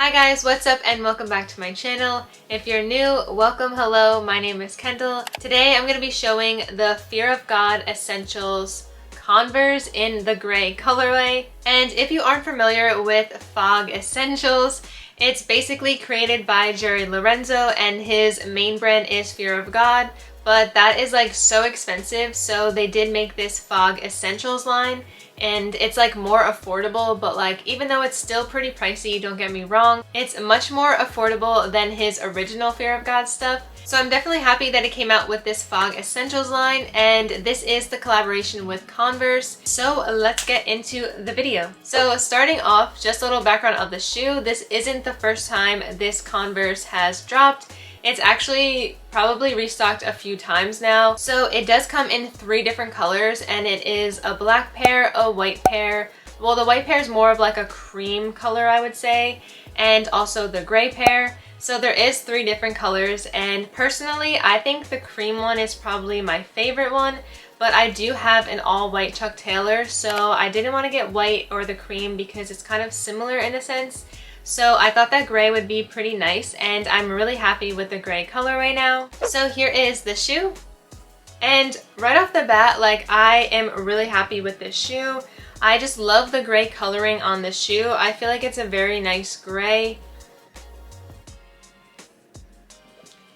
Hi guys, what's up and welcome back to my channel. If you're new, welcome, hello, my name is Kendall. Today I'm going to be showing the Fear of God Essentials Converse in the gray colorway. And if you aren't familiar with FOG Essentials, it's basically created by Jerry Lorenzo and his main brand is Fear of God. But that is like so expensive, so they did make this FOG Essentials line. And it's like more affordable, but like even though it's still pretty pricey, don't get me wrong, it's much more affordable than his original Fear of God stuff. So I'm definitely happy that it came out with this FOG Essentials line, and this is the collaboration with Converse. So let's get into the video. So starting off, just a little background of the shoe. This isn't the first time this Converse has dropped. It's actually probably restocked a few times now. So it does come in 3 different colors, and it is a black pair, a white pair. Well, the white pair is more of like a cream color, I would say, and also the gray pair. So there is 3 different colors, and personally, I think the cream one is probably my favorite one, but I do have an all white Chuck Taylor, so I didn't want to get white or the cream because it's kind of similar in a sense. So I thought that gray would be pretty nice, and I'm really happy with the gray colorway now. So here is the shoe. And right off the bat, like, I am really happy with this shoe. I just love the gray coloring on the shoe. I feel like it's a very nice gray.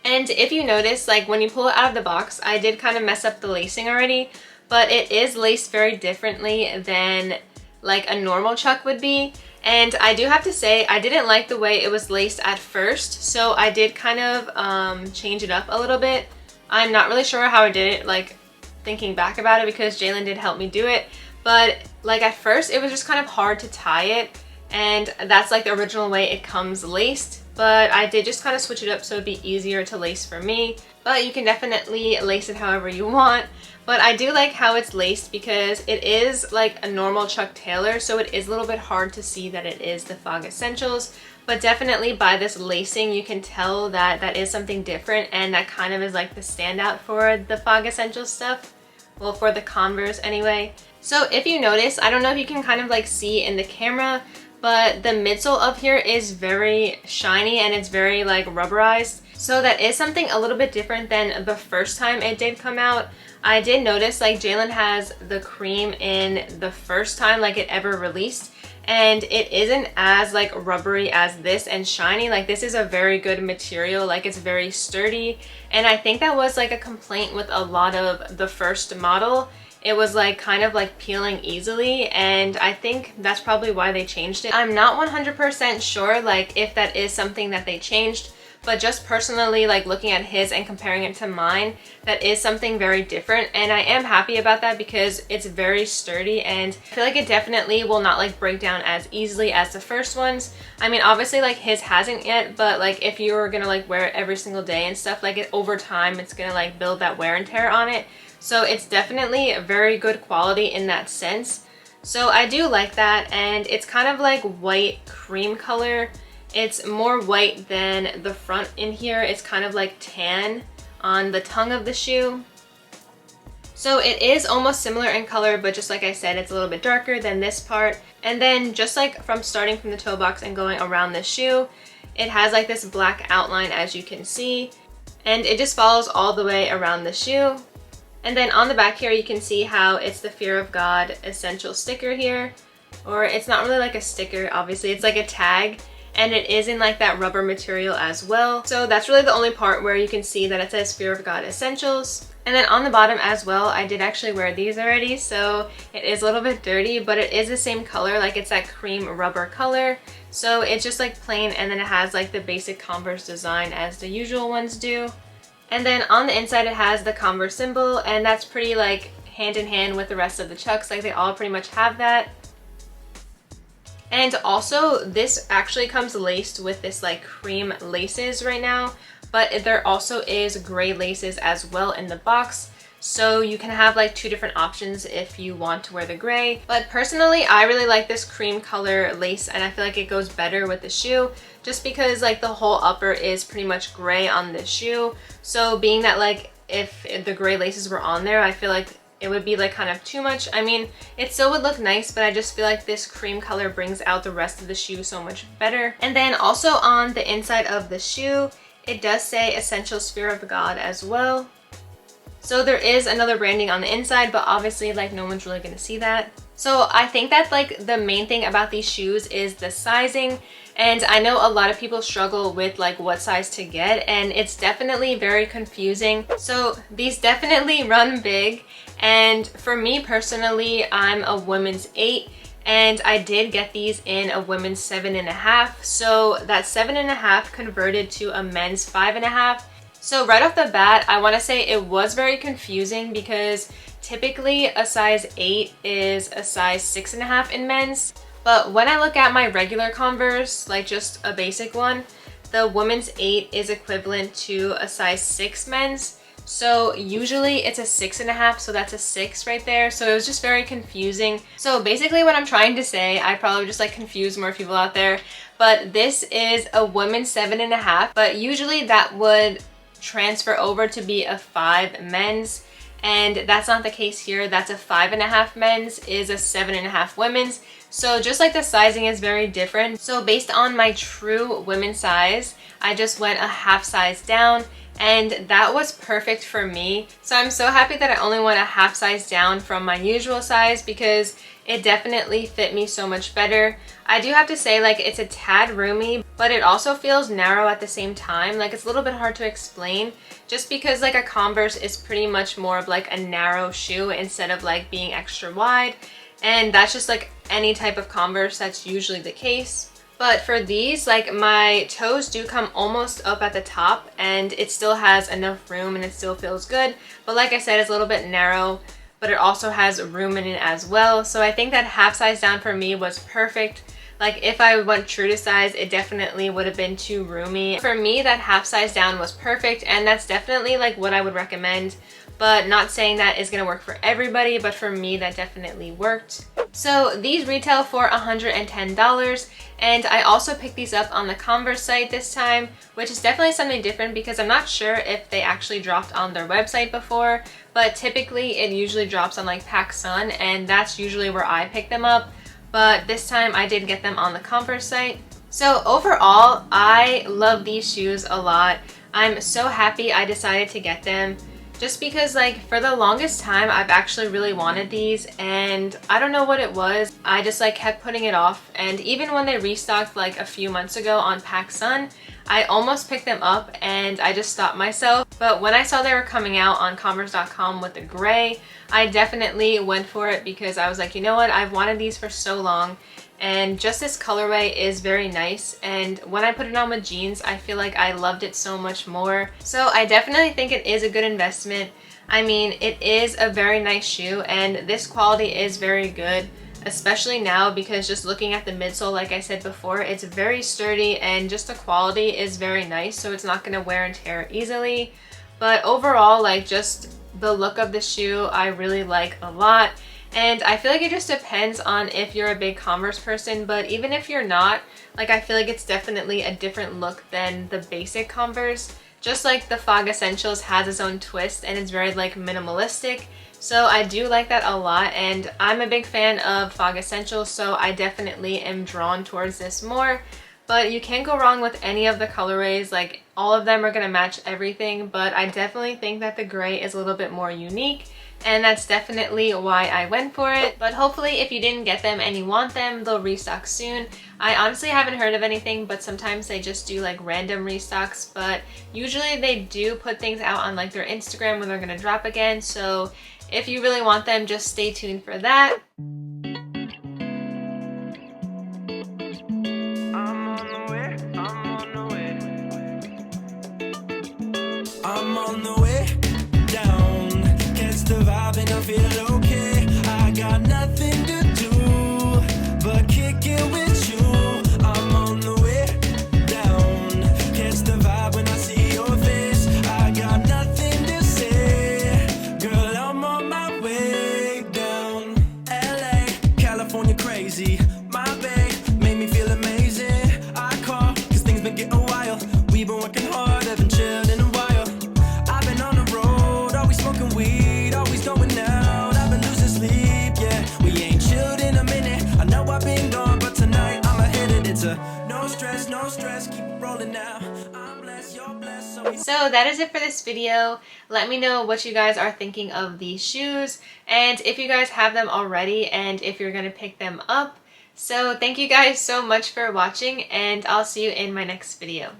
And if you notice, like when you pull it out of the box, I did kind of mess up the lacing already, but it is laced very differently than like a normal Chuck would be. And I do have to say, I didn't like the way it was laced at first, so I did kind of change it up a little bit. I'm not really sure how I did it, like thinking back about it, because Jalen did help me do it. But like at first, it was just kind of hard to tie it, and that's like the original way it comes laced. But I did just kind of switch it up so it'd be easier to lace for me. But you can definitely lace it however you want. But I do like how it's laced because it is like a normal Chuck Taylor, so it is a little bit hard to see that it is the FOG Essentials. But definitely by this lacing, you can tell that that is something different, and that kind of is like the standout for the FOG Essentials stuff. Well, for the Converse anyway. So if you notice, I don't know if you can kind of like see in the camera, but the midsole of here is very shiny and it's very like rubberized. So that is something a little bit different than the first time it did come out. I did notice like Jalen has the cream in the first time like it ever released, and it isn't as like rubbery as this and shiny. Like this is a very good material, like it's very sturdy, and I think that was like a complaint with a lot of the first model. It was like kind of like peeling easily, and I think that's probably why they changed it. I'm not 100% sure like if that is something that they changed, but just personally like looking at his and comparing it to mine, that is something very different, and I am happy about that because it's very sturdy, and I feel like it definitely will not like break down as easily as the first ones. I mean, obviously like his hasn't yet, but like if you were gonna like wear it every single day and stuff, like over time it's gonna like build that wear and tear on it. So it's definitely very good quality in that sense. So I do like that, and it's kind of like white cream color. It's more white than the front in here. It's kind of like tan on the tongue of the shoe. So it is almost similar in color, but just like I said, it's a little bit darker than this part. And then just like from starting from the toe box and going around the shoe, it has like this black outline, as you can see, and it just follows all the way around the shoe. And then on the back here, you can see how it's the Fear of God Essential sticker here. Or it's not really like a sticker, obviously. It's like a tag. And it is in like that rubber material as well. So that's really the only part where you can see that it says Fear of God Essentials. And then on the bottom as well, I did actually wear these already, so it is a little bit dirty, but it is the same color. Like it's that cream rubber color. So it's just like plain, and then it has like the basic Converse design as the usual ones do. And then on the inside it has the Converse symbol, and that's pretty like hand in hand with the rest of the Chucks. Like they all pretty much have that. And also this actually comes laced with this like cream laces right now, but there also is gray laces as well in the box. So you can have like 2 different options if you want to wear the gray. But personally, I really like this cream color lace, and I feel like it goes better with the shoe just because like the whole upper is pretty much gray on the shoe. So being that like if the gray laces were on there, I feel like it would be like kind of too much. I mean, it still would look nice, but I just feel like this cream color brings out the rest of the shoe so much better. And then also on the inside of the shoe, it does say Essential Sphere of God as well. So there is another branding on the inside, but obviously like no one's really gonna see that. So I think that like the main thing about these shoes is the sizing. And I know a lot of people struggle with like what size to get, and it's definitely very confusing. So these definitely run big. And for me personally, I'm a women's 8. And I did get these in a women's 7.5. So that 7.5 converted to a men's 5.5. So right off the bat, I want to say it was very confusing because typically a size 8 is a size 6.5 in men's. But when I look at my regular Converse, like just a basic one, the women's 8 is equivalent to a size 6 men's. So usually it's a 6.5, so that's a 6 right there. So it was just very confusing. So basically what I'm trying to say, I probably just like confuse more people out there, but this is a women's 7.5, but usually that would transfer over to be a 5 men's, and that's not the case here. That's a 5.5 men's is a 7.5 women's. So just like the sizing is very different. So based on my true women's size, I just went a half size down, and that was perfect for me. So I'm so happy that I only went a half size down from my usual size because it definitely fit me so much better. I do have to say, like, it's a tad roomy, but it also feels narrow at the same time. Like, it's a little bit hard to explain just because like a Converse is pretty much more of like a narrow shoe instead of like being extra wide. And that's just like any type of Converse, that's usually the case. But for these, like, my toes do come almost up at the top and it still has enough room and it still feels good. But like I said, it's a little bit narrow, but it also has room in it as well. So I think that half size down for me was perfect. Like, if I went true to size, it definitely would have been too roomy. For me, that half size down was perfect, and that's definitely like what I would recommend. But not saying that is gonna work for everybody, but for me that definitely worked. So these retail for $110, and I also picked these up on the Converse site this time, which is definitely something different because I'm not sure if they actually dropped on their website before, but typically it usually drops on like PacSun, and that's usually where I pick them up. But this time I did get them on the Converse site. So overall, I love these shoes a lot. I'm so happy I decided to get them. Just because, like, for the longest time I've actually really wanted these, and I don't know what it was. I just like kept putting it off, and even when they restocked like a few months ago on PacSun, I almost picked them up and I just stopped myself. But when I saw they were coming out on Converse.com with the gray, I definitely went for it because I was like, you know what, I've wanted these for so long. And just this colorway is very nice, and when I put it on with jeans, I feel like I loved it so much more. So I definitely think it is a good investment. I mean, it is a very nice shoe, and this quality is very good, especially now because just looking at the midsole, like I said before, it's very sturdy and just the quality is very nice, so it's not going to wear and tear easily. But overall, like, just the look of the shoe I really like a lot. And I feel like it just depends on if you're a big Converse person, but even if you're not, like, I feel like it's definitely a different look than the basic Converse. Just like the FOG Essentials has its own twist and it's very like minimalistic. So I do like that a lot, and I'm a big fan of FOG Essentials, so I definitely am drawn towards this more. But you can't go wrong with any of the colorways. Like, all of them are going to match everything, but I definitely think that the gray is a little bit more unique. And that's definitely why I went for it. But hopefully if you didn't get them and you want them, they'll restock soon. I honestly haven't heard of anything, but sometimes they just do like random restocks. But usually they do put things out on like their Instagram when they're gonna drop again. So if you really want them, just stay tuned for that. I'm on the way down. The vibe and I feel okay. I got nothing to do but kick it with you. I'm on the way down. Catch the vibe when I see your face. I got nothing to say. Girl, I'm on my way down. LA, California crazy. My babe made me feel amazing. I call cause things been getting wild. We've been working hard, haven't chilled in a while. I've been on the road, always smoking weed, always going out. So that is it for this video. Let me know what you guys are thinking of these shoes and if you guys have them already and if you're gonna pick them up. So thank you guys so much for watching and I'll see you in my next video.